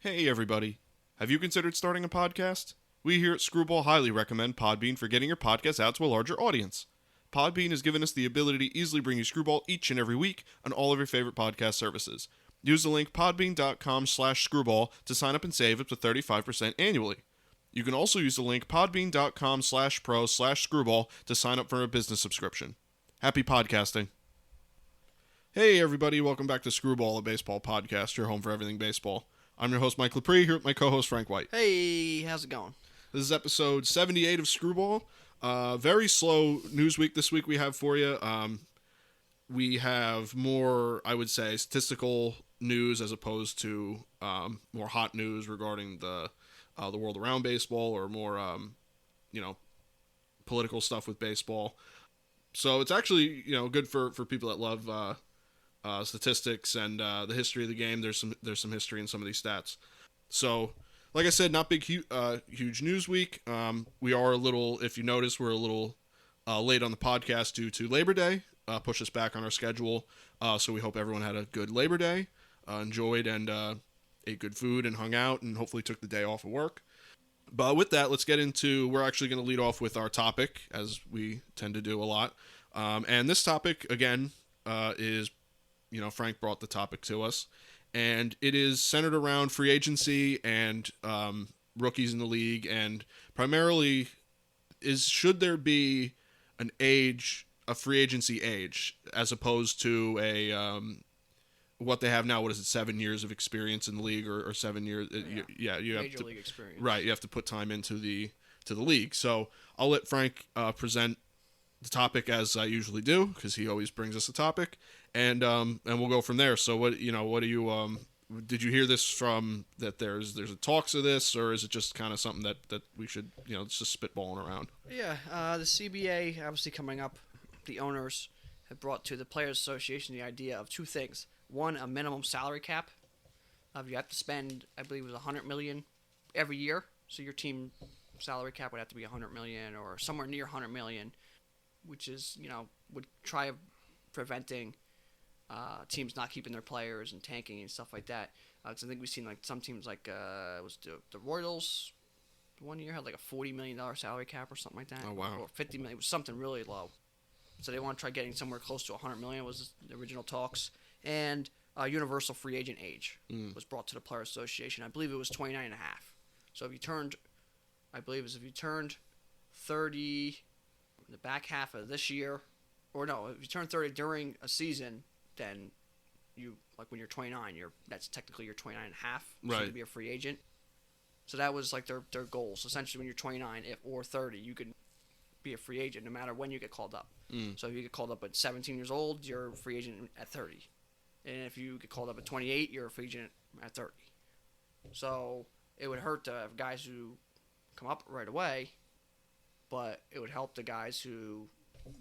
Hey everybody, have you considered starting a podcast? We here at Screwball highly recommend Podbean for getting your podcast out to a larger audience. Podbean has given us the ability to easily bring you Screwball each and every week on all of your favorite podcast services. Use the link podbean.com/screwball to sign up and save up to 35% annually. You can also use the link podbean.com/pro/screwball to sign up for a business subscription. Happy podcasting. Hey everybody, welcome back to Screwball, a baseball podcast, your home for everything baseball. I'm your host, Mike Lepre, here with my co-host, Frank White. Hey, how's it going? This is episode 78 of Screwball. Very slow news week this week we have for you. We have more, I would say, statistical news as opposed to more hot news regarding the world around baseball or more, political stuff with baseball. So it's actually, good for people that love statistics and the history of the game. There's some history in some of these stats. So, like I said, not big, huge news week. We are a little, if you notice, we're a little late on the podcast due to Labor Day. Push us back on our schedule. So we hope everyone had a good Labor Day, enjoyed and ate good food and hung out and hopefully took the day off of work. But with that, let's get into, we're actually going to lead off with our topic, as we tend to do a lot. And this topic, again, is, Frank brought the topic to us. And it is centered around free agency and rookies in the league. And primarily, should there be a free agency age, as opposed to what they have now, what is it, 7 years of experience in the league or 7 years? Yeah, you have Major league experience. Right, you have to put time into the league. So I'll let Frank present the topic as I usually do, because he always brings us a topic, and we'll go from there. So what do you did you hear this from, that there's a talks of this, or is it just kind of something that we should, it's just spitballing around? Yeah, the CBA obviously coming up. The owners have brought to the Players Association the idea of two things. One, a minimum salary cap. You have to spend, I believe it was $100 million every year. So your team salary cap would have to be $100 million or somewhere near $100 million, which is, would try preventing teams not keeping their players and tanking and stuff like that. Because I think we've seen like some teams like it was the Royals one year had like a $40 million salary cap or something like that. Oh wow! Or $50 million. It was something really low. So they want to try getting somewhere close to $100 million was the original talks. And universal free agent age was brought to the Players Association. I believe it was 29 and a half. So if you turned 30 in the back half of this year, or no, if you turn 30 during a season, then you, like when you're 29, that's technically you're 29 and a half, so right, to be a free agent. So that was like their goals. Essentially, when you're 29 or 30, you could be a free agent no matter when you get called up. So if you get called up at 17 years old, you're a free agent at 30. And if you get called up at 28, you're a free agent at 30. So it would hurt the guys who come up right away, but it would help the guys who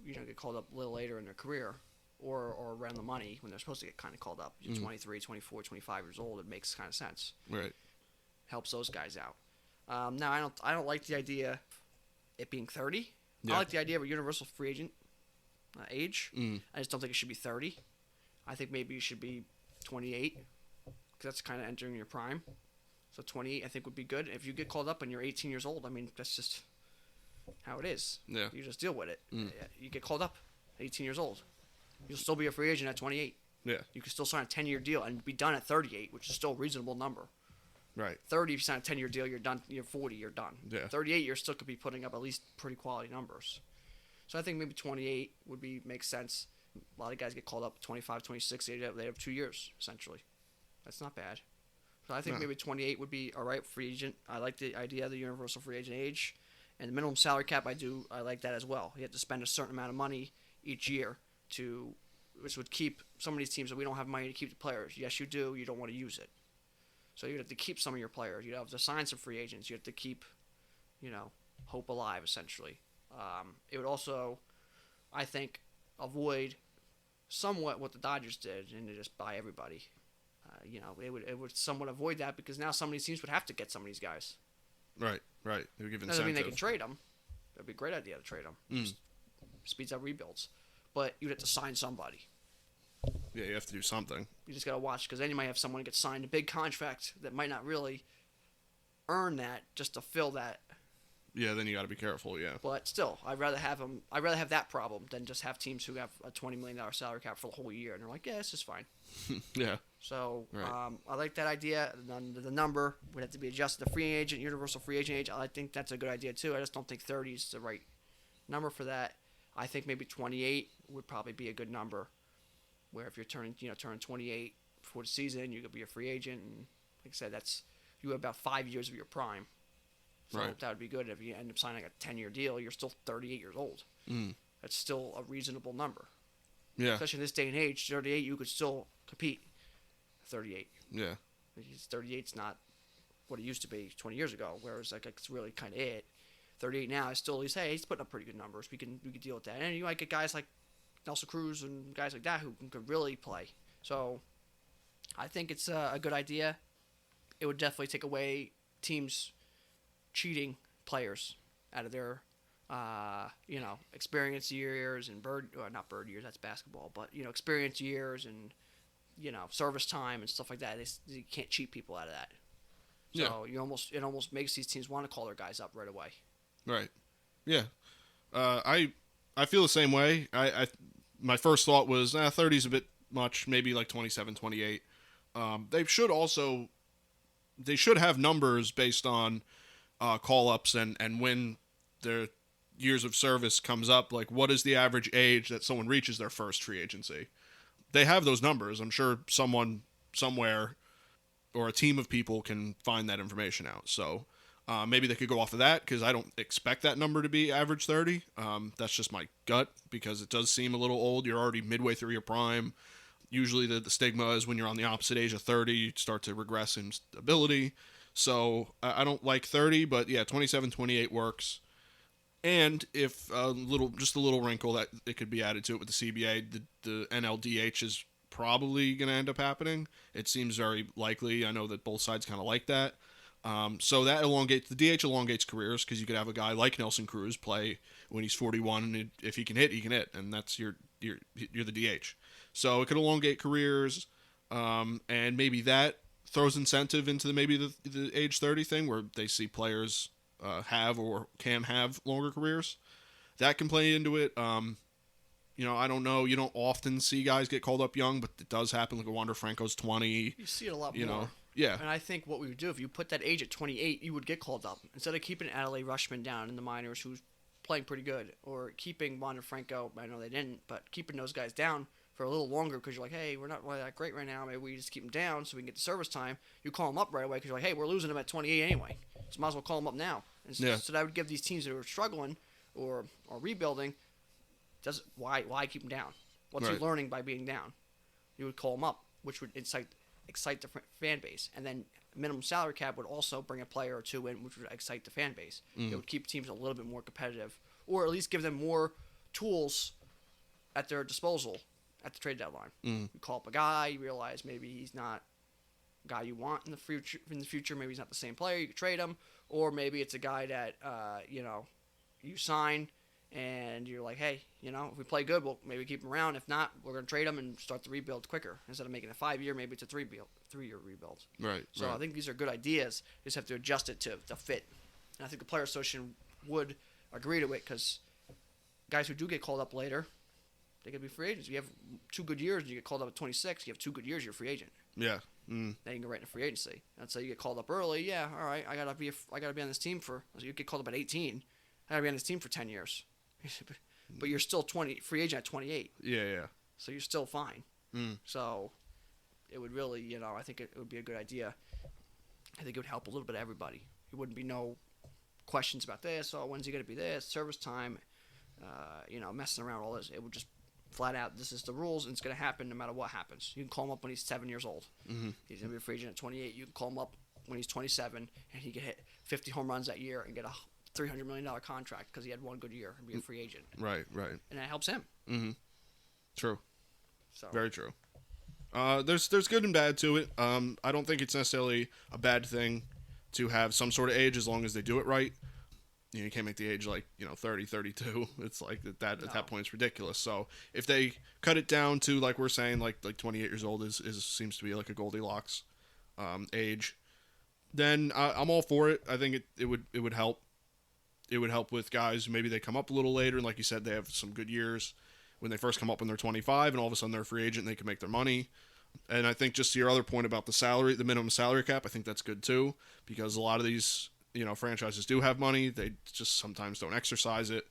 get called up a little later in their career or around the money when they're supposed to get kind of called up. You're 23, 24, 25 years old. It makes kind of sense. Right. Helps those guys out. Now, I don't like the idea of it being 30. Yeah. I like the idea of a universal free agent age. I just don't think it should be 30. I think maybe it should be 28, because that's kind of entering your prime. So 28, I think, would be good. If you get called up and you're 18 years old, I mean, that's just how it is. Yeah. You just deal with it. You get called up at 18 years old. You'll still be a free agent at 28. Yeah. You can still sign a 10-year deal and be done at 38, which is still a reasonable number. Right. 30, if you sign a 10-year deal, you're done. You're 40, you're done. Yeah. 38, you still could be putting up at least pretty quality numbers. So I think maybe 28 would make sense. A lot of guys get called up 25, 26. They have 2 years, essentially. That's not bad. So I think maybe 28 would be all right, free agent. I like the idea of the universal free agent age. And the minimum salary cap, I like that as well. You have to spend a certain amount of money each year which would keep some of these teams that we don't have money to keep the players. Yes, you do. You don't want to use it. So you'd have to keep some of your players. You'd have to sign some free agents. You have to keep, hope alive, essentially. It would also, I think, avoid somewhat what the Dodgers did and to just buy everybody. It would somewhat avoid that, because now some of these teams would have to get some of these guys. Right. They would give incentive. Doesn't mean they can trade them. That'd be a great idea to trade them. Speeds up rebuilds. But you'd have to sign somebody. Yeah, you have to do something. You just got to watch, because then you might have someone get signed a big contract that might not really earn that just to fill that. Yeah, then you got to be careful. Yeah. But still, I'd rather have them. I'd rather have that problem than just have teams who have a $20 million salary cap for the whole year and they're like, yeah, this is fine. Yeah. So Right. I like that idea. The number would have to be adjusted. The free agent, universal free agent age. I think that's a good idea too. I just don't think 30 is the right number for that. I think maybe 28 would probably be a good number, where if you're turning 28 before the season, you could be a free agent, and like I said, you have about 5 years of your prime. So Right. that would be good. If you end up signing a 10-year deal, you're still 38 years old. Mm. That's still a reasonable number. Yeah. Especially in this day and age, 38, you could still compete. 38. Yeah. 38's not what it used to be 20 years ago, whereas like it's really kind of it. 38 now is still at least, hey, he's putting up pretty good numbers. We can deal with that. And you might get guys like Nelson Cruz and guys like that who could really play. So I think it's a good idea. It would definitely take away teams cheating players out of their experience years and not bird years, that's basketball, but experience years and service time and stuff like that. You can't cheat people out of that. So it almost makes these teams want to call their guys up right away. Right. Yeah. I feel the same way. My first thought was 30 is a bit much, maybe like 27, 28. They should have numbers based on call-ups and when their years of service comes up, like what is the average age that someone reaches their first free agency. They have those numbers. I'm sure someone somewhere or a team of people can find that information out. So maybe they could go off of that, because I don't expect that number to be average 30. That's just my gut, because it does seem a little old. You're already midway through your prime. Usually the stigma is when you're on the opposite age of 30, you start to regress in ability. So I don't like 30, but yeah, 27, 28 works. And if just a little wrinkle that it could be added to it with the CBA, the NLDH is probably going to end up happening. It seems very likely. I know that both sides kind of like that. So that elongates, the DH elongates careers, because you could have a guy like Nelson Cruz play when he's 41, and if he can hit, he can hit, and that's you're the DH. So it could elongate careers, and maybe that throws incentive into the age 30 thing, where they see players have or can have longer careers. That can play into it. I don't know. You don't often see guys get called up young, but it does happen. Like Wander Franco's 20. You see it a lot more. Yeah. And I think what we would do, if you put that age at 28, you would get called up. Instead of keeping Adley Rushman down in the minors, who's playing pretty good, or keeping Wander Franco, I know they didn't, but keeping those guys down for a little longer, because you're like, hey, we're not really that great right now. Maybe we just keep them down so we can get the service time. You call them up right away, because you're like, hey, we're losing them at 28 anyway. So might as well call them up now. And so that would give these teams that are struggling or rebuilding, why keep them down? What's he learning by being down? You would call them up, which would excite the fan base. And then minimum salary cap would also bring a player or two in, which would excite the fan base. It would keep teams a little bit more competitive, or at least give them more tools at their disposal at the trade deadline. You call up a guy, you realize maybe he's not a guy you want in the future. Maybe he's not the same player. You could trade him, or maybe it's a guy that you sign, and you're like, hey, if we play good, we'll maybe keep him around. If not, we're going to trade him and start the rebuild quicker. Instead of making a 5-year, maybe it's a 3-year rebuild. Right. So I think these are good ideas. You just have to adjust it to fit. And I think the Players Association would agree to it, because guys who do get called up later, they could be free agents. You have 2 good years, and you get called up at 26. You have 2 good years, you're a free agent. Yeah. Then you can go right into free agency. And so you get called up early. Yeah, all right. I gotta be on this team for. So you get called up at 18. I gotta be on this team for 10 years. But you're still free agent at 28. Yeah. So you're still fine. So it would really, I think it would be a good idea. I think it would help a little bit of everybody. It wouldn't be no questions about this. Oh, when's he gonna be this? Service time. Messing around all this. It would just flat out, this is the rules, and it's going to happen no matter what happens. You can call him up when he's 7 years old. He's going to be a free agent at 28. You can call him up when he's 27, and he can hit 50 home runs that year and get a $300 million contract because he had one good year and be a free agent. Right. And that helps him. True. So very true. There's good and bad to it. I don't think it's necessarily a bad thing to have some sort of age as long as they do it right. you can't make the age like 30, 32. It's like that No. at that point it's ridiculous. So if they cut it down to like we're saying like 28 years old is seems to be like a Goldilocks age, then I'm all for it. I think it would help. It would help with guys who maybe they come up a little later, and like you said, they have some good years when they first come up when they're 25, and all of a sudden they're a free agent and they can make their money. And I think just to your other point about the minimum salary cap, I think that's good too, because a lot of these franchises do have money. They just sometimes don't exercise it.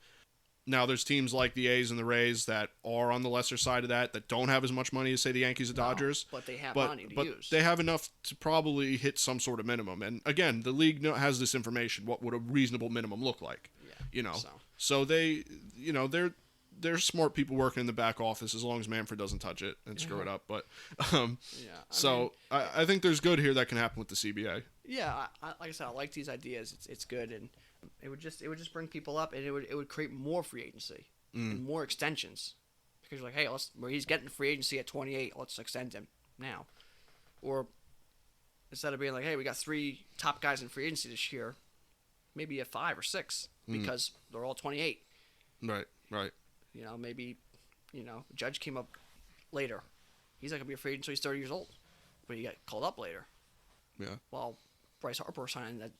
Now, there's teams like the A's and the Rays that are on the lesser side of that don't have as much money as, say, the Yankees and Dodgers. But they have money to use. They have enough to probably hit some sort of minimum. And, again, the league has this information. What would a reasonable minimum look like? Yeah, So they, they're smart people working in the back office as long as Manfred doesn't touch it and screw it up. But I think there's good here that can happen with the CBA. Yeah, like I said, I like these ideas. It's good, and it would just bring people up, and it would create more free agency and more extensions, because you're like, hey, he's getting free agency at 28, let's extend him now, or instead of being like, hey, we got 3 top guys in free agency this year, maybe a 5 or 6 because they're all 28. Right. Maybe Judge came up later. He's not gonna be a free agent until he's 30 years old, but he got called up later. Yeah. Well, Bryce Harper signed that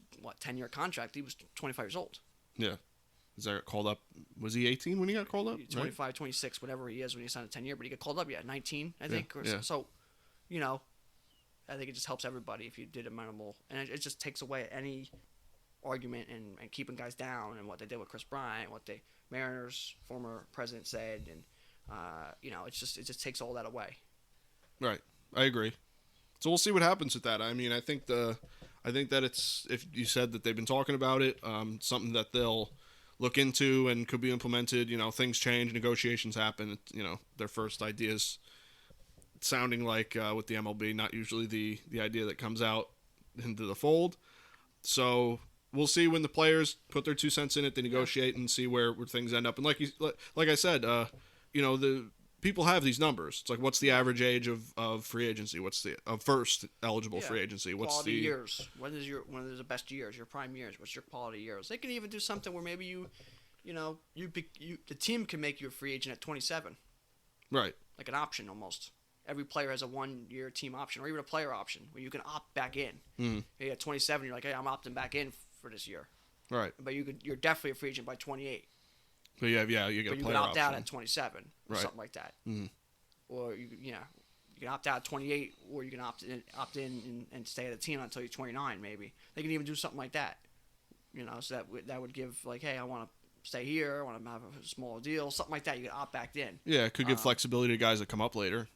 10-year contract. He was 25 years old. Yeah. Is that called up? Was he 18 when he got called up? 25, right? 26, whatever he is when he signed a 10-year, but he got called up. Yeah, 19, I think. Yeah. So, I think it just helps everybody if you did a minimal, and it just takes away any argument and keeping guys down, and what they did with Chris Bryant, what the Mariners former president said, and it just takes all that away. Right, I agree. So we'll see what happens with that. I mean, I think that it's, if you said that they've been talking about it, something that they'll look into and could be implemented. Things change, negotiations happen. Their first ideas sounding like with the MLB, not usually the idea that comes out into the fold. So we'll see when the players put their 2 cents in it. They negotiate and see where things end up. And like I said, the people have these numbers. It's like, what's the average age of free agency? What's the first eligible free agency? What's quality years? When is the best years? Your prime years? What's your quality years? They can even do something where maybe the team can make you a free agent at 27. Right. Like an option almost. Every player has a 1-year team option, or even a player option where you can opt back in. Hey, at 27, you're like, hey, I'm opting back in for this year. Right. But you're definitely a free agent by 28. But you get a player option. But you can opt out at 27 or right. something like that. Or you can opt out at 28, or you can opt in and stay at the team until you're 29 maybe. They can even do something like that. So that would give, like, hey, I want to stay here, I want to have a smaller deal, something like that. You can opt back in. Yeah, it could give flexibility to guys that come up later.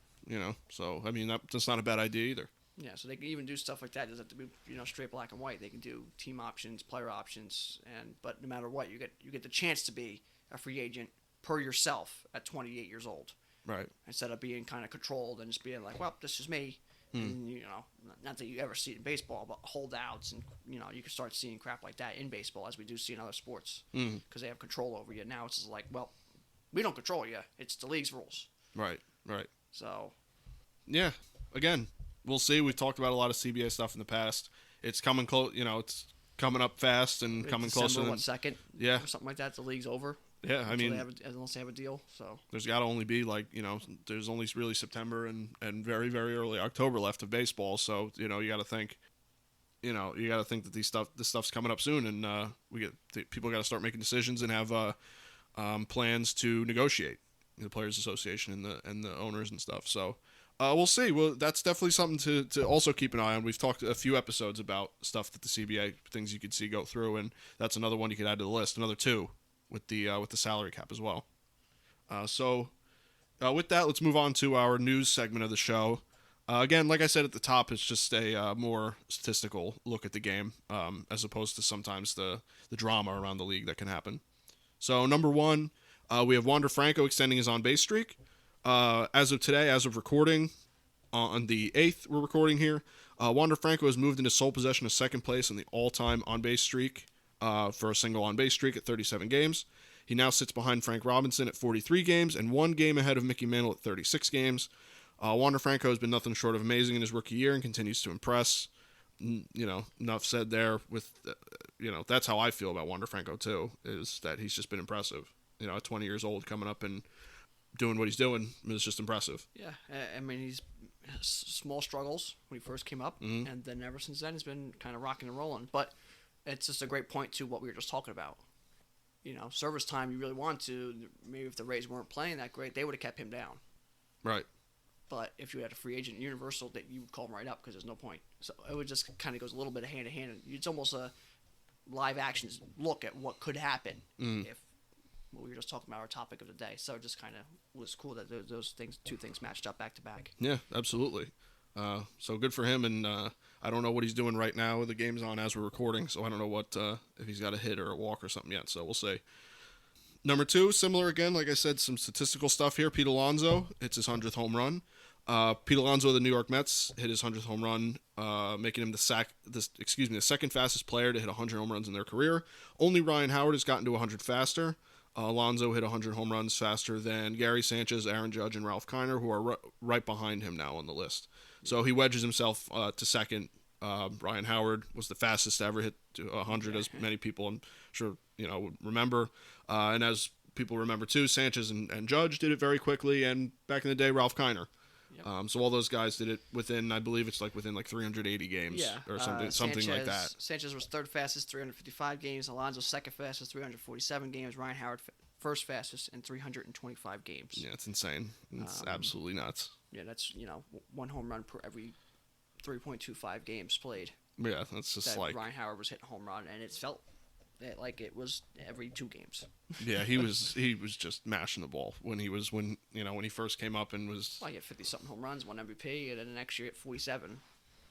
So I mean that's not a bad idea either. Yeah, so they can even do stuff like that. It doesn't have to be straight black and white. They can do team options, player options, but no matter what, you get the chance to be a free agent per yourself at 28 years old. Right. Instead of being kind of controlled and just being like, well, this is me. And, not that you ever see it in baseball, but holdouts, and you can start seeing crap like that in baseball, as we do see in other sports, because they have control over you. Now it's just like, well, we don't control you. It's the league's rules. Right. So, yeah. Again, we'll see. We've talked about a lot of CBA stuff in the past. It's coming close. It's coming up fast and coming closer. December 2nd? Yeah. Or something like that. The league's over. Yeah, I mean, unless they have a deal. So there's got to only be there's only really September and very, very early October left of baseball. So you got to think, that this stuff's coming up soon, and people got to start making decisions and have plans to negotiate. The Players Association and the owners and stuff. So we'll see. Well, that's definitely something to also keep an eye on. We've talked a few episodes about stuff that the CBA, things you could see go through, and that's another one you could add to the list. Another 2 with the salary cap as well. So with that, let's move on to our news segment of the show. Again, like I said at the top, it's just a more statistical look at the game, as opposed to sometimes the drama around the league that can happen. So number 1, we have Wander Franco extending his on-base streak. As of today, as of recording, on the 8th we're recording here, Wander Franco has moved into sole possession of second place in the all-time on-base streak for a single on-base streak at 37 games. He now sits behind Frank Robinson at 43 games and 1 game ahead of Mickey Mantle at 36 games. Wander Franco has been nothing short of amazing in his rookie year and continues to impress. Enough said there with that's how I feel about Wander Franco too. Is that he's just been impressive. At 20 years old, coming up and doing what he's doing is just impressive. Yeah, I mean, he's small struggles when he first came up, and then ever since then, he's been kind of rocking and rolling. But it's just a great point to what we were just talking about. Service time, you really want to. Maybe if the Rays weren't playing that great, they would have kept him down. Right. But if you had a free agent Universal, that you would call him right up because there's no point. So it would just kind of goes a little bit of hand in hand. It's almost a live action look at what could happen if what we were just talking about our topic of the day. So it just kind of was cool that those two things matched up back to back. Yeah, absolutely. So good for him, and I don't know what he's doing right now. The game's on as we're recording, so I don't know what if he's got a hit or a walk or something yet. So we'll see. Number 2, similar again, like I said, some statistical stuff here. Pete Alonso hits his 100th home run. Pete Alonso of the New York Mets hit his 100th home run, making him the second fastest player to hit 100 home runs in their career. Only Ryan Howard has gotten to 100 faster. Alonso hit 100 home runs faster than Gary Sanchez, Aaron Judge, and Ralph Kiner, who are right behind him now on the list. So he wedges himself to second. Ryan Howard was the fastest to ever hit 100, as many people I'm sure would remember. And as people remember too, Sanchez and Judge did it very quickly, and back in the day, Ralph Kiner. Yep. So all those guys did it within, I believe it's within 380 games or something like that. Sanchez was third fastest, 355 games. Alonso second fastest, 347 games. Ryan Howard first fastest in 325 games. Yeah, it's insane. It's absolutely nuts. Yeah, that's one home run per every 3.25 games played. Yeah, that's just like Ryan Howard was hitting a home run, and it felt like it was every 2 games. Yeah, he was just mashing the ball when he first came up and was. Well, he had 50-something home runs, won MVP, and then the next year at 47.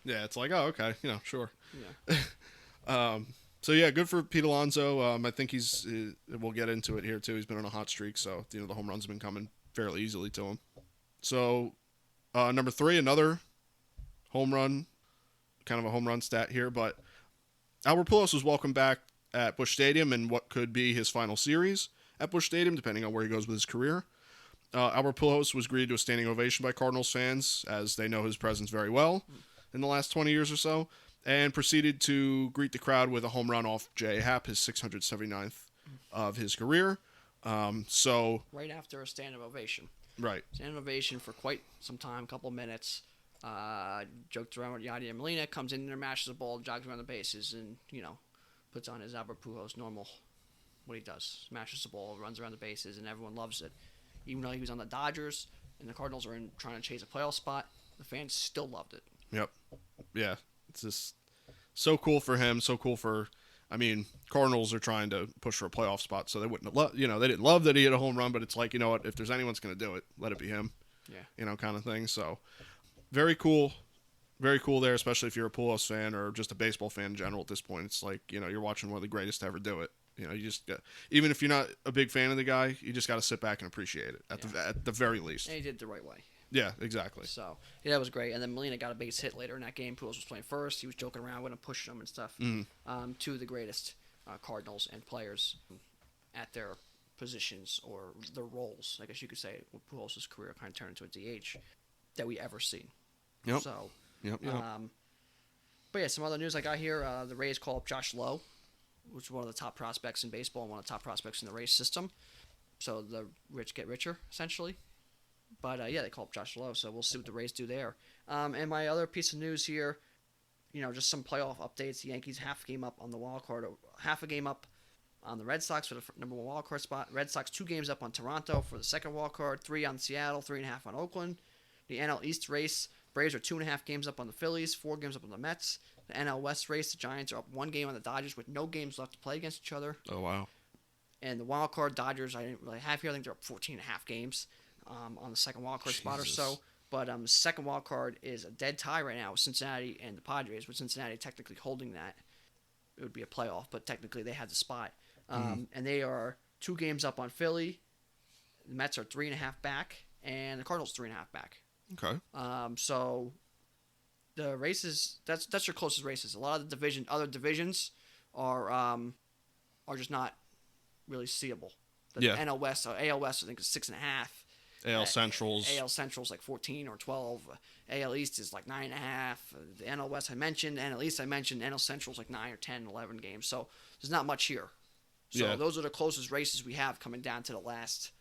Yeah, it's like, oh, okay, sure. Yeah. So yeah, good for Pete Alonso. I think we'll get into it here too. He's been on a hot streak, so the home runs have been coming fairly easily to him. So number 3, another home run, kind of a home run stat here, but Albert Pujols was welcomed back at Busch Stadium in what could be his final series at Busch Stadium, depending on where he goes with his career. Albert Pujols was greeted to a standing ovation by Cardinals fans, as they know his presence very well in the last 20 years or so, and proceeded to greet the crowd with a home run off J.A. Happ, his 679th of his career. Right after a standing ovation. Right. Standing ovation for quite some time, a couple minutes. Joked around with Yadier Molina, comes in there, mashes the ball, jogs around the bases, and, puts on his Albert Pujols normal, what he does. Smashes the ball, runs around the bases, and everyone loves it. Even though he was on the Dodgers, and the Cardinals are trying to chase a playoff spot, the fans still loved it. Yep. Yeah. It's just so cool for him, so cool for... Cardinals are trying to push for a playoff spot, so they wouldn't have they didn't love that he hit a home run, but it's like, what, if there's anyone's going to do it, let it be him. Yeah. Kind of thing. So, very cool. Very cool there, especially if you're a Pujols fan or just a baseball fan in general at this point. It's like, you're watching one of the greatest to ever do it. You just even if you're not a big fan of the guy, you just got to sit back and appreciate it at the very least. And he did it the right way. Yeah, exactly. So, that was great. And then Molina got a base hit later in that game. Pujols was playing first. He was joking around with him, pushing him and stuff. Two of the greatest Cardinals and players at their positions or their roles, I guess you could say, with Pujols' career kind of turned into a DH that we ever seen. Yep. So, Yep. but yeah, some other news I got here. The Rays call up Josh Lowe, which is one of the top prospects in baseball and one of the top prospects in the Rays system. So the rich get richer, essentially. But they call up Josh Lowe, so we'll see what the Rays do there. And my other piece of news here, just some playoff updates. The Yankees half a game up on the wild card, half a game up on the Red Sox for the number 1 wild card spot. Red Sox 2 games up on Toronto for the second wild card, 3 on Seattle, 3.5 on Oakland. The NL East race, Braves are 2.5 games up on the Phillies, 4 games up on the Mets. The NL West race, the Giants are up 1 game on the Dodgers with no games left to play against each other. Oh, wow. And the wild card Dodgers, I didn't really have here. I think they're up 14.5 games on the second wild card spot or so. But the second wild card is a dead tie right now with Cincinnati and the Padres, with Cincinnati technically holding that. It would be a playoff, but technically they had the spot. And they are 2 games up on Philly. The Mets are 3.5 back, and the Cardinals 3.5 back. Okay. So the races, that's your closest races. A lot of the other divisions are just not really seeable. The NL West, AL West, I think is 6.5. AL Central's AL Central's like 14 or 12. AL East is like 9.5. The NL West I mentioned, NL East I mentioned. NL Central's like 9 or 10, 11 games. So there's not much here. So yeah. those are the closest races we have coming down to the last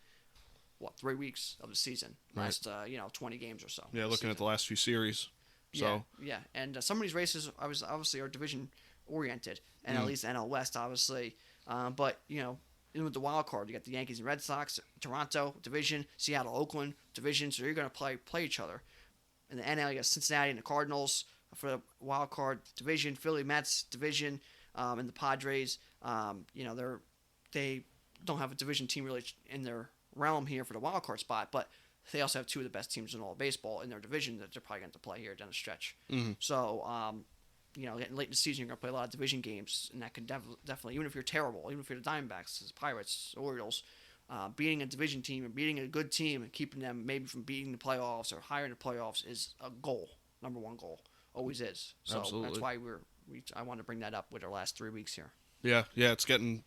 3 weeks of the season. Last 20 games or so. Yeah, looking at the last few series. So yeah. And some of these races obviously are division oriented, and at least NL West obviously. But in with the wild card, you got the Yankees and Red Sox, Toronto division, Seattle, Oakland division. So you're going to play each other. In the NL, you got Cincinnati and the Cardinals for the wild card division, Philly Mets division, and the Padres. They don't have a division team really in their realm here for the wild card spot, but they also have two of the best teams in all of baseball in their division that they're probably going to play here down the stretch. Mm-hmm. So, getting late in the season, you're going to play a lot of division games, and that can definitely, even if you're terrible, even if you're the Diamondbacks, the Pirates, Orioles, beating a division team and beating a good team and keeping them maybe from beating the playoffs or higher in the playoffs is a goal, number one goal, always is. So Absolutely. That's why I want to bring that up with our last 3 weeks here. Yeah, it's getting,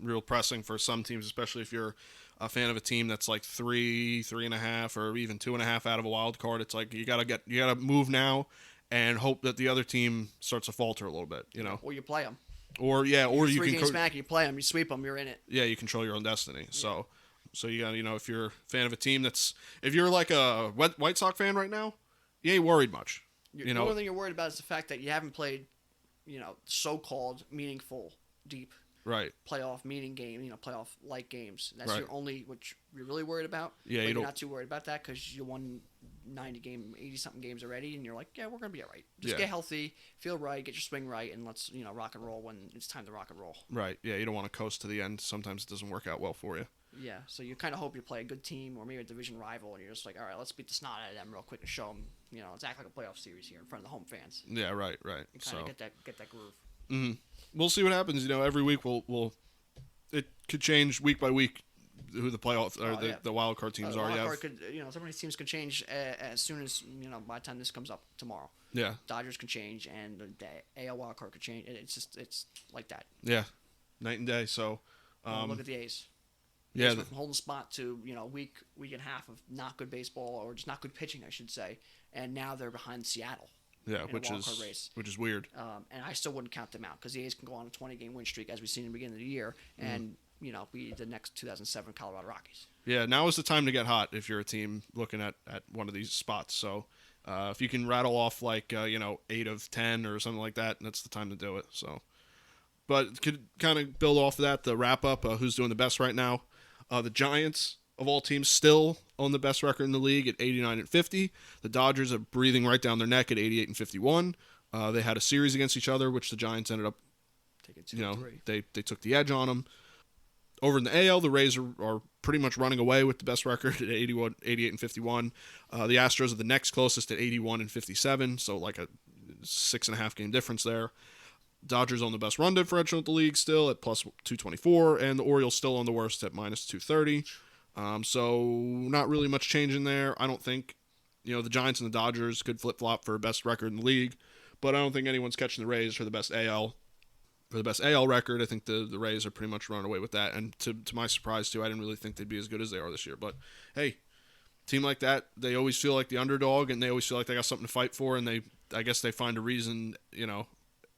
real pressing for some teams, especially if you're a fan of a team that's like 3.5, or even 2.5 out of a wild card. It's like you gotta move now and hope that the other team starts to falter a little bit, Or you play them. Or you 3 can games back, you play them, you sweep them, you're in it. Yeah, you control your own destiny. Yeah. So you got if you're a fan of a team if you're like a White Sox fan right now, you ain't worried much. The only thing you're worried about is the fact that you haven't played, so-called meaningful, deep playoff meaning game, playoff like games. That's your only what you're really worried about. Yeah, you're not too worried about that because you won 80 something games already, and you're like, yeah, we're gonna be all right. Just get healthy, feel right, get your swing right, and let's rock and roll when it's time to rock and roll. Right. Yeah, you don't want to coast to the end. Sometimes it doesn't work out well for you. Yeah, so you kind of hope you play a good team or maybe a division rival, and you're just like, all right, let's beat the snot out of them real quick and show them, let's act like a playoff series here in front of the home fans. Yeah, right. And kind of get that groove. Mm-hmm. We'll see what happens. Every week it could change week by week who the playoff or the wild card teams are. Wild card could, some of these teams could change as soon as by the time this comes up tomorrow. Yeah, Dodgers can change, and the AL wild card could change. It's like that. Yeah, night and day. So look at the A's. Yeah, went from holding spot to week and a half of not good baseball or just not good pitching, I should say, and now they're behind Seattle. Yeah, which is weird. And I still wouldn't count them out because the A's can go on a 20-game win streak as we've seen in the beginning of the year, and be the next 2007 Colorado Rockies. Yeah, now is the time to get hot if you're a team looking at one of these spots. So if you can rattle off like 8 of 10 or something like that, that's the time to do it. So, but could kind of build off of that, the wrap up. Who's doing the best right now? The Giants, of all teams, still on the best record in the league at 89-50. The Dodgers are breathing right down their neck at 88-51. They had a series against each other, which the Giants ended up taking 2-3. They took the edge on them. Over in the AL, the Rays are pretty much running away with the best record at 88-51. The Astros are the next closest at 81-57, so like a 6.5 game difference there. Dodgers on the best run differential in the league still at plus 224, and the Orioles still on the worst at minus 230. So not really much change in there. I don't think, the Giants and the Dodgers could flip-flop for best record in the league, but I don't think anyone's catching the Rays for the best AL. For the best AL record, I think the Rays are pretty much running away with that, and to my surprise too, I didn't really think they'd be as good as they are this year. But hey, team like that, they always feel like the underdog, and they always feel like they got something to fight for, and I guess they find a reason,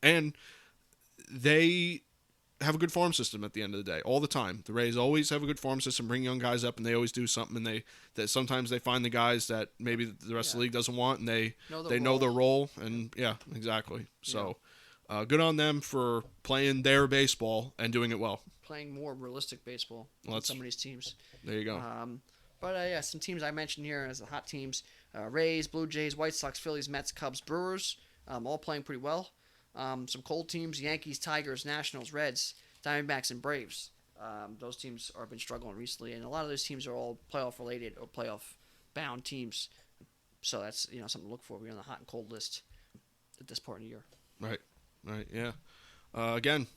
and they have a good farm system at the end of the day all the time. The Rays always have a good farm system, bring young guys up, and they always do something. And that sometimes they find the guys that maybe the rest of the league doesn't want, and they know their role. And yeah, exactly. So good on them for playing their baseball and doing it well. Playing more realistic baseball than some of these teams. There you go. But some teams I mentioned here as the hot teams: Rays, Blue Jays, White Sox, Phillies, Mets, Cubs, Brewers, all playing pretty well. Some cold teams: Yankees, Tigers, Nationals, Reds, Diamondbacks, and Braves. Those teams have been struggling recently, and a lot of those teams are all playoff related or playoff bound teams. So that's something to look for. We're on the hot and cold list at this part of the year. Right, yeah. Again,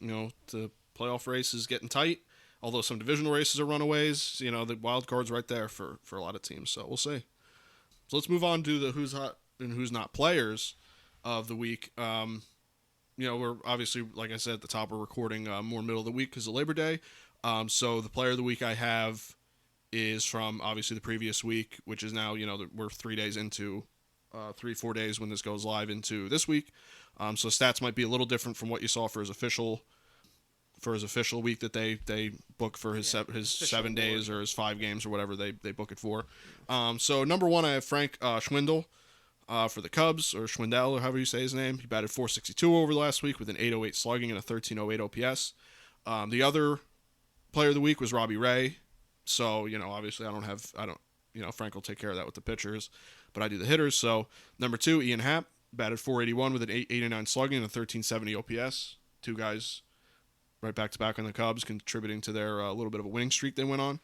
the playoff race is getting tight. Although some divisional races are runaways, the wild card's right there for a lot of teams. So we'll see. So let's move on to the who's hot and who's not players of the week. We're obviously, like I said at the top, we're recording more middle of the week because of Labor Day. So the player of the week I have is from obviously the previous week, which is now, we're 3 days into, 3-4 days when this goes live into this week. So stats might be a little different from what you saw for his official week that they book for his 7 days or his 5 games or whatever they book it for. So number 1, I have Frank Schwindel for the Cubs, or Schwindel, or however you say his name. He batted .462 over last week with an .808 slugging and a .1308 OPS. The other player of the week was Robbie Ray. So, obviously Frank will take care of that with the pitchers, but I do the hitters. So number 2, Ian Happ, batted .481 with an .889 slugging and a .1370 OPS. 2 guys right back-to-back on the Cubs, contributing to their little bit of a winning streak they went on.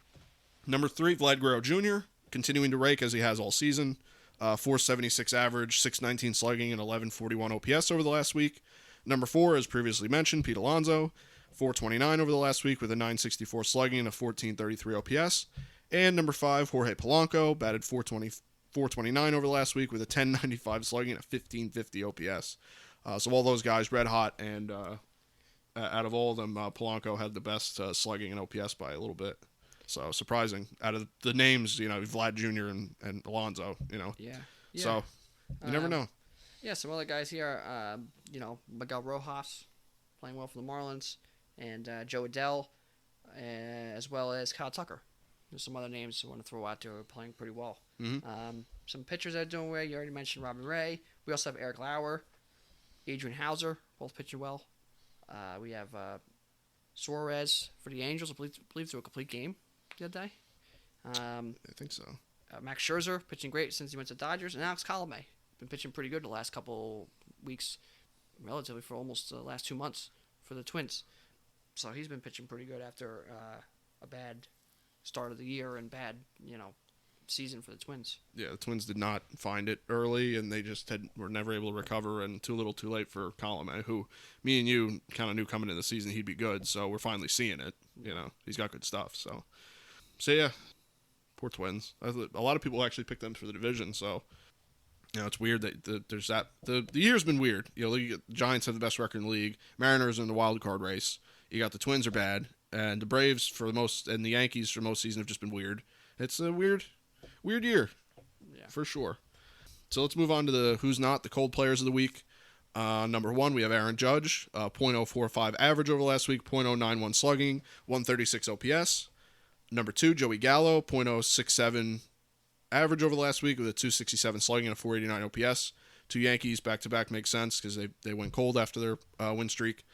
Number 3, Vlad Guerrero Jr., continuing to rake as he has all season. .476 average, .619 slugging, and .1141 OPS over the last week. Number 4, as previously mentioned, Pete Alonso, .429 over the last week with a .964 slugging and a .1433 OPS. And number 5, Jorge Polanco, batted .429 over the last week with a .1095 slugging and a .1550 OPS. So all those guys red hot, and out of all of them, Polanco had the best slugging and OPS by a little bit. So surprising. Out of the names, Vlad Jr. and Alonso, Yeah. So you never know. Yeah, some other guys here, Miguel Rojas playing well for the Marlins, and Joe Adell, as well as Kyle Tucker. There's some other names I want to throw out there who are playing pretty well. Mm-hmm. Some pitchers that are doing well. You already mentioned Robin Ray. We also have Eric Lauer, Adrian Hauser, both pitching well. We have Suarez for the Angels, I believe through a complete game the other day. I think so. Max Scherzer pitching great since he went to Dodgers, and Alex Colomé been pitching pretty good the last couple weeks, relatively for almost the last 2 months for the Twins. So he's been pitching pretty good after a bad start of the year and bad, season for the Twins. Yeah, the Twins did not find it early, and they just were never able to recover, and too little too late for Colomé, who me and you kind of knew coming into the season he'd be good, so we're finally seeing it. He's got good stuff. So yeah, poor Twins. A lot of people actually picked them for the division, so it's weird that there's that. The year's been weird. The Giants have the best record in the league. Mariners are in the wild card race. You got the Twins are bad, and the Braves for the most, and the Yankees for most season have just been weird. It's a weird year, for sure. So let's move on to the who's not, the cold players of the week. Number 1, we have Aaron Judge, .045 average over last week, .091 slugging, 136 OPS. Number 2, Joey Gallo, .067 average over the last week with a 267 slugging and a 489 OPS. 2 Yankees back-to-back makes sense because they went cold after their win streak.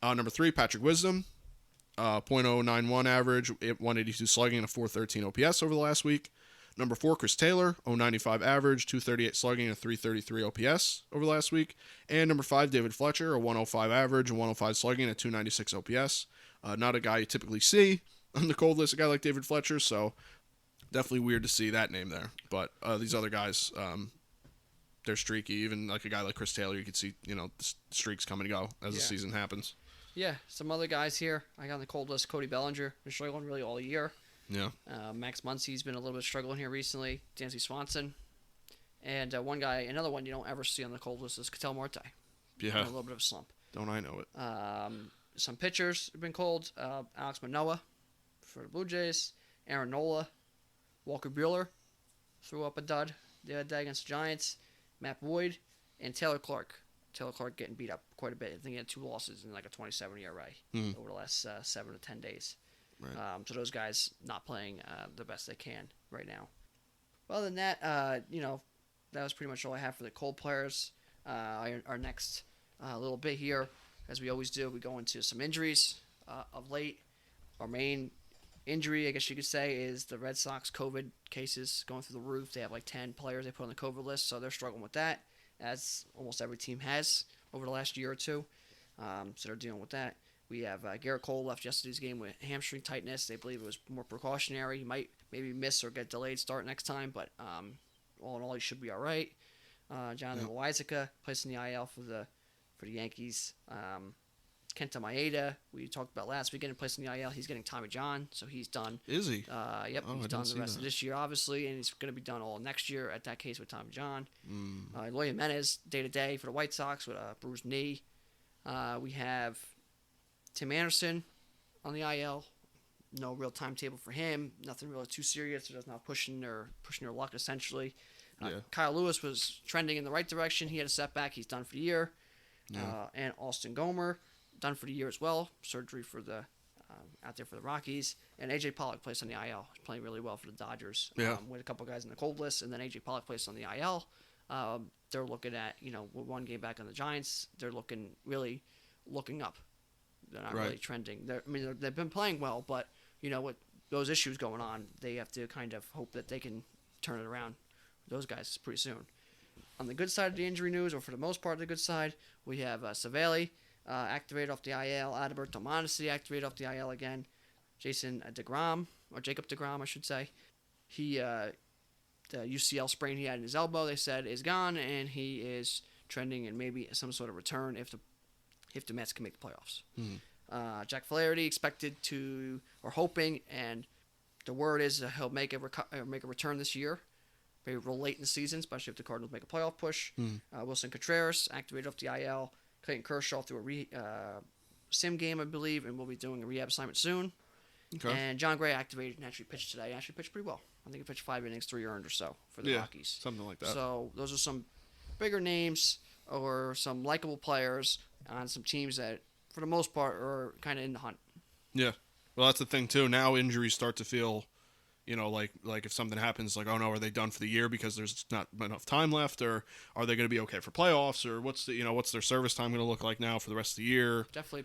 Number 3, Patrick Wisdom, .091 average, 182 slugging, and a 413 OPS over the last week. Number 4, Chris Taylor, .095 average, 238 slugging, and a 333 OPS over the last week. And number 5, David Fletcher, a 105 average, a 105 slugging, and a 296 OPS. Not a guy you typically see on the cold list, a guy like David Fletcher, so definitely weird to see that name there. But these other guys, they're streaky. Even like a guy like Chris Taylor, you could see, the streaks come and go as the season happens. Yeah, some other guys here. I got on the cold list, Cody Bellinger, been struggling really all year. Yeah. Max Muncy's been a little bit struggling here recently. Dansby Swanson. And another one you don't ever see on the cold list is Ketel Marte. Yeah. A little bit of a slump. Don't I know it? Some pitchers have been cold. Alex Manoah for the Blue Jays. Aaron Nola. Walker Buehler threw up a dud the other day against the Giants. Matt Boyd. And Taylor Clark. Taylor Clark getting beat up quite a bit. I think he had 2 losses in like a 27 ERA over the last 7 to 10 days. Right. So those guys not playing the best they can right now. Well, other than that, that was pretty much all I have for the cold players. Our next little bit here, as we always do, we go into some injuries of late. Our main injury, I guess you could say, is the Red Sox COVID cases going through the roof. They have like 10 players they put on the COVID list, so they're struggling with that, as almost every team has over the last year or two. So they're dealing with that. We have Garrett Cole left yesterday's game with hamstring tightness. They believe it was more precautionary. He might maybe miss or get delayed start next time, but all in all, he should be all right. Jonathan Loizaga placed in the IL for the Yankees. Kenta Maeda, we talked about last week, getting placed in the IL. He's getting Tommy John, so he's done. Is he? Yep, he's done the rest of this year, obviously, and he's going to be done all next year at that case with Tommy John. Eloy Jimenez, day-to-day for the White Sox with a bruised knee. We have Tim Anderson on the IL, no real timetable for him. Nothing really too serious. There's not pushing their luck essentially. Yeah. Kyle Lewis was trending in the right direction. He had a setback. He's done for the year. Yeah. And Austin Gomer done for the year as well. Surgery for the out there for the Rockies. And AJ Pollock plays on the IL. He's playing really well for the Dodgers. Yeah. With a couple guys in the cold list, and then AJ Pollock plays on the IL. They're looking at with one game back on the Giants. They're looking up. They're not really trending. They've been playing well, but with those issues going on, they have to kind of hope that they can turn it around. Those guys pretty soon. On the good side of the injury news, or for the most part the good side, we have Savali activated off the IL, Adalberto Mondesi activated off the IL again, Jason DeGrom, or Jacob DeGrom, I should say. He the UCL sprain he had in his elbow, they said, is gone, and he is trending in maybe some sort of return if the Mets can make the playoffs. Jack Flaherty expected to, or hoping, and the word is that he'll make a return this year. Maybe real late in the season, especially if the Cardinals make a playoff push. Wilson Contreras activated off the IL. Clayton Kershaw through a sim game, I believe, and will be doing a rehab assignment soon. Okay. And John Gray activated and actually pitched today. Actually pitched pretty well. I think he pitched 5 innings, 3 earned or so for the Rockies. Something like that. So those are some bigger names or some likable players on some teams that, for the most part, are kind of in the hunt. Yeah. Well, that's the thing, too. Now injuries start to feel, like if something happens, like, oh, no, are they done for the year because there's not enough time left? Or are they going to be okay for playoffs? Or what's their service time going to look like now for the rest of the year? Definitely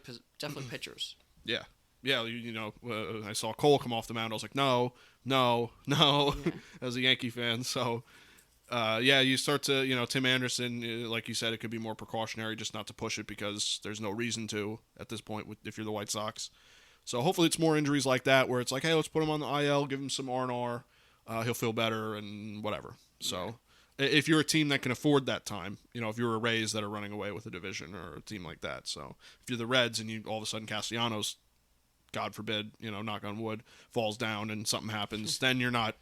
pitchers. Yeah. Yeah, I saw Cole come off the mound. I was like, no, as a Yankee fan. So, you start to, Tim Anderson, like you said, it could be more precautionary just not to push it because there's no reason to at this point if you're the White Sox. So hopefully it's more injuries like that where it's like, hey, let's put him on the IL, give him some R&R, he'll feel better and whatever. So if you're a team that can afford that time, if you're a Rays that are running away with a division or a team like that. So if you're the Reds and you all of a sudden Castellanos, God forbid, knock on wood, falls down and something happens, then you're not,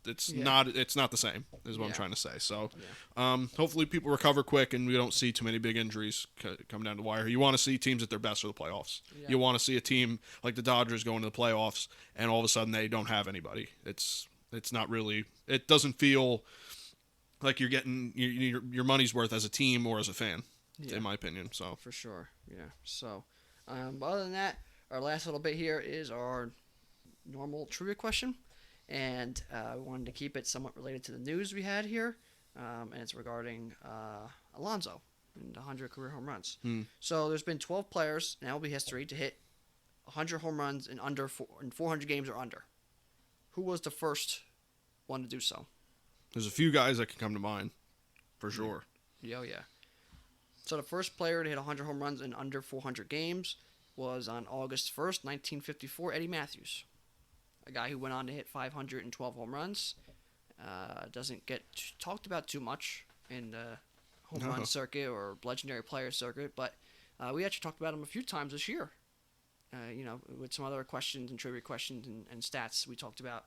it's not the same is what I'm trying to say. So hopefully people recover quick and we don't see too many big injuries come down the wire. You want to see teams at their best for the playoffs. Yeah. You want to see a team like the Dodgers going to the playoffs and all of a sudden they don't have anybody. It's not really, it doesn't feel like you're getting your money's worth as a team or as a fan, in my opinion. So for sure. Yeah. So other than that, our last little bit here is our normal trivia question. And we wanted to keep it somewhat related to the news we had here, and it's regarding Alonso and 100 career home runs. So there's been 12 players in MLB history to hit 100 home runs in 400 games or under. Who was the first one to do so? There's a few guys that can come to mind, for sure. Yeah. So the first player to hit 100 home runs in under 400 games was on August 1st, 1954, Eddie Matthews. A guy who went on to hit 512 home runs. Doesn't get talked about too much in the home run circuit or legendary player circuit, but we actually talked about him a few times this year. With some other questions and trivia questions and stats we talked about.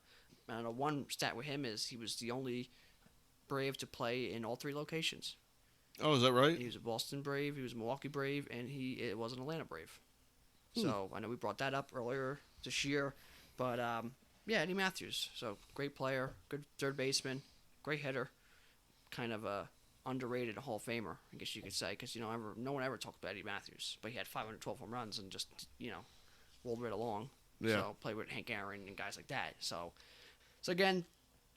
One stat with him is he was the only Brave to play in all 3 locations. Oh, is that right? He was a Boston Brave, he was a Milwaukee Brave, and it was an Atlanta Brave. So I know we brought that up earlier this year. But, Eddie Matthews. So, great player, good third baseman, great hitter, kind of a underrated Hall of Famer, I guess you could say, because, no one ever talked about Eddie Matthews. But he had 512 home runs and just, rolled right along. Yeah. So, played with Hank Aaron and guys like that. So again,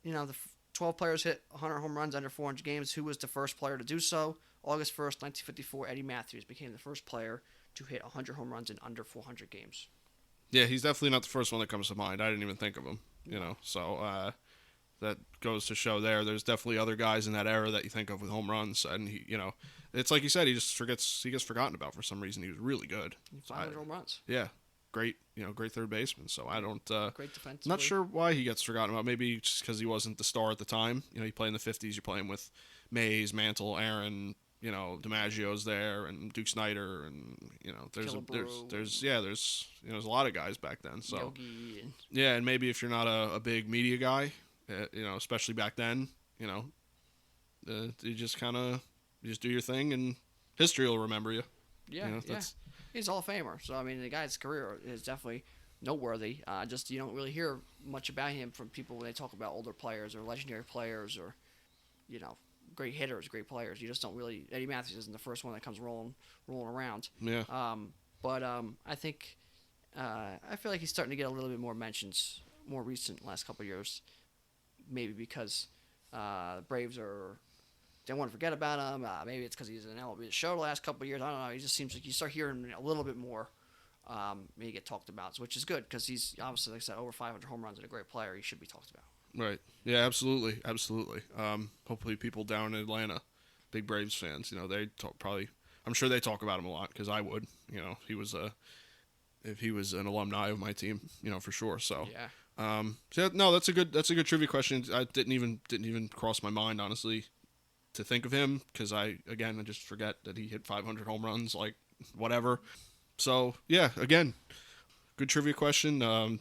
the 12 players hit 100 home runs under 400 games. Who was the first player to do so? August 1st, 1954, Eddie Matthews became the first player to hit 100 home runs in under 400 games. Yeah, he's definitely not the first one that comes to mind. I didn't even think of him, So that goes to show there's definitely other guys in that era that you think of with home runs. And, it's like you said, he gets forgotten about for some reason. He was really good. 500 home runs. Yeah. Great, great third baseman. So I don't. Great defense. Not sure why he gets forgotten about. Maybe just because he wasn't the star at the time. You play in the 50s. You're playing with Mays, Mantle, Aaron. DiMaggio's there and Duke Snyder and there's a lot of guys back then. So Yogi and maybe if you're not a big media guy, especially back then, you just do your thing and history will remember you. Yeah, He's a Hall of Famer. So, the guy's career is definitely noteworthy. Just you don't really hear much about him from people when they talk about older players or legendary players or you know great hitters, great players. You just don't really. Eddie Matthews isn't the first one that comes rolling around. Yeah. But I think I feel like he's starting to get a little bit more mentions, more recent last couple of years. Maybe because the Braves they want to forget about him. Maybe it's because he's in MLB The Show the last couple of years. I don't know. He just seems like you start hearing him a little bit more. Maybe get talked about, which is good because he's obviously, like I said, over 500 home runs and a great player. He should be talked about. Right. Yeah, absolutely. Absolutely. Hopefully people down in Atlanta, big Braves fans, they talk probably, I'm sure they talk about him a lot because I would, if he was an alumni of my team, for sure. So, yeah. No, that's a good trivia question. I didn't even cross my mind, honestly, to think of him because I just forget that he hit 500 home runs, like whatever. So yeah, again, good trivia question.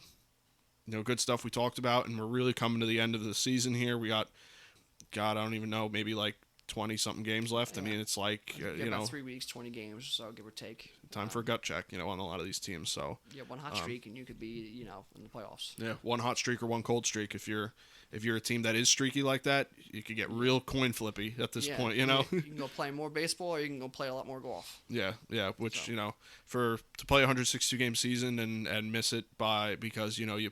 Good stuff we talked about, and we're really coming to the end of the season here. We got, God, I don't even know, maybe like 20 something games left. Yeah. I mean, it's like about 3 weeks, 20 games, so give or take. Time for a gut check, on a lot of these teams. So yeah, one hot streak, and you could be, in the playoffs. Yeah, one hot streak or one cold streak. If you're a team that is streaky like that, you could get real coin flippy at this point. You can go play more baseball, or you can go play a lot more golf. Yeah. Which to play a 162 game season and miss it because you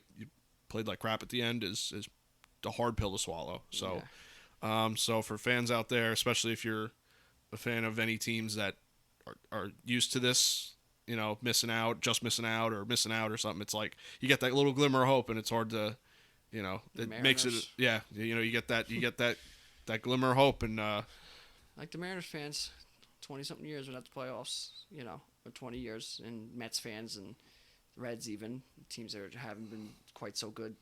played like crap at the end is a hard pill to swallow. So. Yeah. So for fans out there, especially if you're a fan of any teams that are used to this, missing out or something, it's like you get that little glimmer of hope, and it's hard to, it makes it, yeah, you get that glimmer of hope, and like the Mariners fans, 20-something years without the playoffs, or 20 years, and Mets fans and Reds even, teams that haven't been quite so good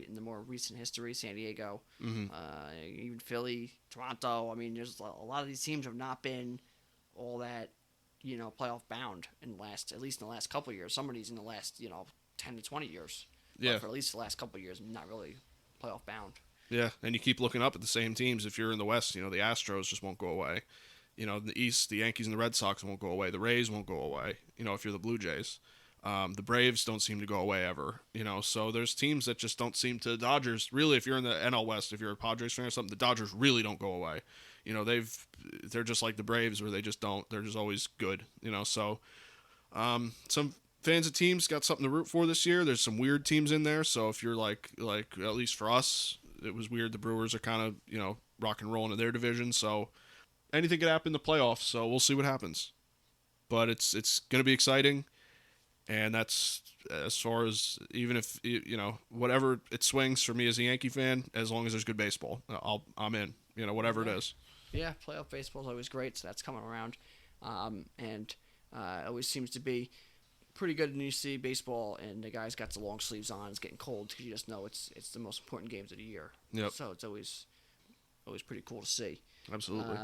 in the more recent history, San Diego, even Philly, Toronto. I mean, there's a lot of these teams have not been all that, playoff bound at least in the last couple of years. Some of these in the last, 10 to 20 years. Yeah. But for at least the last couple of years, not really playoff bound. Yeah, and you keep looking up at the same teams. If you're in the West, the Astros just won't go away. In the East, the Yankees and the Red Sox won't go away. The Rays won't go away, if you're the Blue Jays. The Braves don't seem to go away ever, so there's teams that just don't seem to. Dodgers, really, if you're in the NL West, if you're a Padres fan or something, the Dodgers really don't go away. They're just like the Braves where they just don't, they're just always good, so some fans of teams got something to root for this year. There's some weird teams in there, so if you're like at least for us, it was weird. The Brewers are kind of, rock and rolling in their division, so anything could happen in the playoffs, so we'll see what happens. But it's going to be exciting. And that's as far as, even if, whatever it swings for me as a Yankee fan, as long as there's good baseball, I'm in, whatever it is. Yeah, playoff baseball is always great, so that's coming around. And it always seems to be pretty good when you see baseball and the guys got the long sleeves on. It's getting cold because you just know it's the most important games of the year. Yep. So it's always pretty cool to see. Absolutely.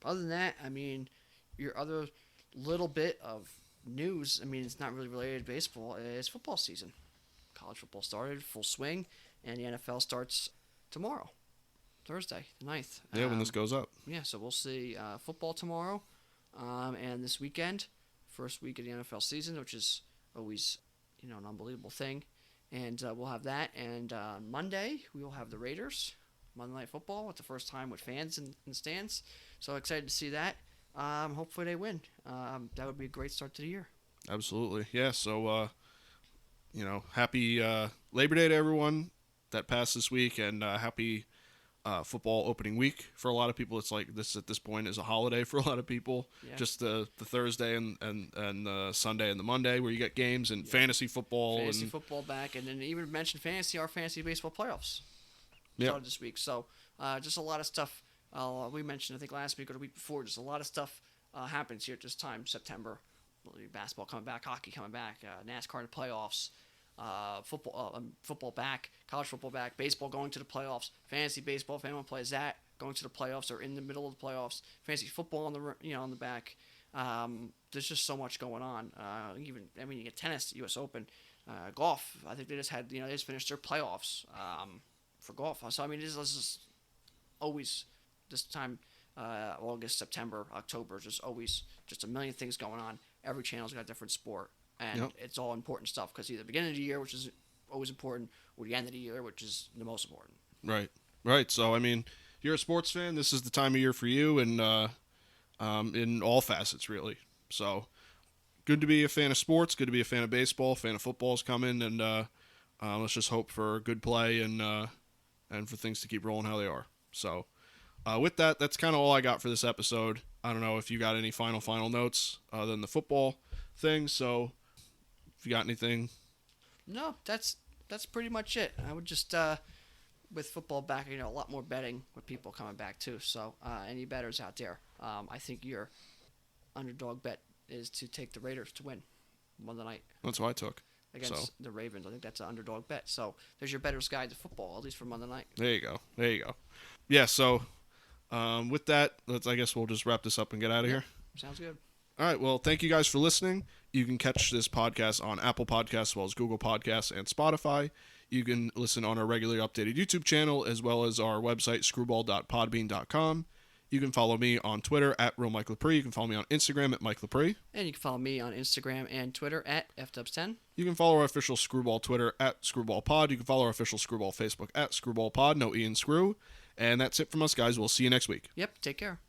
Other than that, I mean, your other little bit of news, I mean, it's not really related to baseball, is football season. College football started, full swing, and the NFL starts tomorrow, Thursday, the 9th. Yeah, when this goes up. Yeah, so we'll see football tomorrow, and this weekend, first week of the NFL season, which is always, an unbelievable thing. And we'll have that, and Monday, we will have the Raiders, Monday Night Football, it's the first time with fans in the stands, so excited to see that. Hopefully they win. That would be a great start to the year. Absolutely. Yeah, so, happy Labor Day to everyone that passed this week, and happy football opening week for a lot of people. It's like this at this point is a holiday for a lot of people. Yeah. Just the Thursday and the Sunday and the Monday where you get games and fantasy football. Fantasy football back, and then even mentioned our fantasy baseball playoffs started this week. So just a lot of stuff. We mentioned, I think, last week or the week before, just a lot of stuff happens here at this time, September. Basketball coming back, hockey coming back, NASCAR in the playoffs, football back, college football back, baseball going to the playoffs, fantasy baseball, if anyone plays that, going to the playoffs or in the middle of the playoffs, fantasy football on the back. There's just so much going on. You get tennis, U.S. Open, golf. I think they just finished their playoffs for golf. So, this is just always... This time, August, September, October, just always just a million things going on. Every channel's got a different sport, and Yep. it's all important stuff because either the beginning of the year, which is always important, or the end of the year, which is the most important. Right. Right. So I mean, if you're a sports fan, this is the time of year for you, and in all facets, really. So good to be a fan of sports. Good to be a fan of baseball. Fan of football's coming, and let's just hope for good play and for things to keep rolling how they are. So with that, that's kind of all I got for this episode. I don't know if you got any final notes other than the football thing. So if you got anything, No, that's pretty much it. I would just with football back, a lot more betting with people coming back too. So any bettors out there, I think your underdog bet is to take the Raiders to win Monday night that's what I took. against So the Ravens. I think that's an underdog bet. So there's your bettor's guide to football, at least for Monday night. there you go. There you go. Yeah. So with that, I guess we'll just wrap this up and get out of here. Sounds good. All right. Well, thank you guys for listening. You can catch this podcast on Apple Podcasts as well as Google Podcasts and Spotify. You can listen on our regularly updated YouTube channel as well as our website, screwball.podbean.com. You can follow me on Twitter at RealMikeLepre. You can follow me on Instagram at Mike Lepre. And you can follow me on Instagram and Twitter at FDubs10. You can follow our official Screwball Twitter at ScrewballPod. You can follow our official Screwball Facebook at ScrewballPod. No E in Screw. And that's it from us, guys. We'll see you next week. Yep, take care.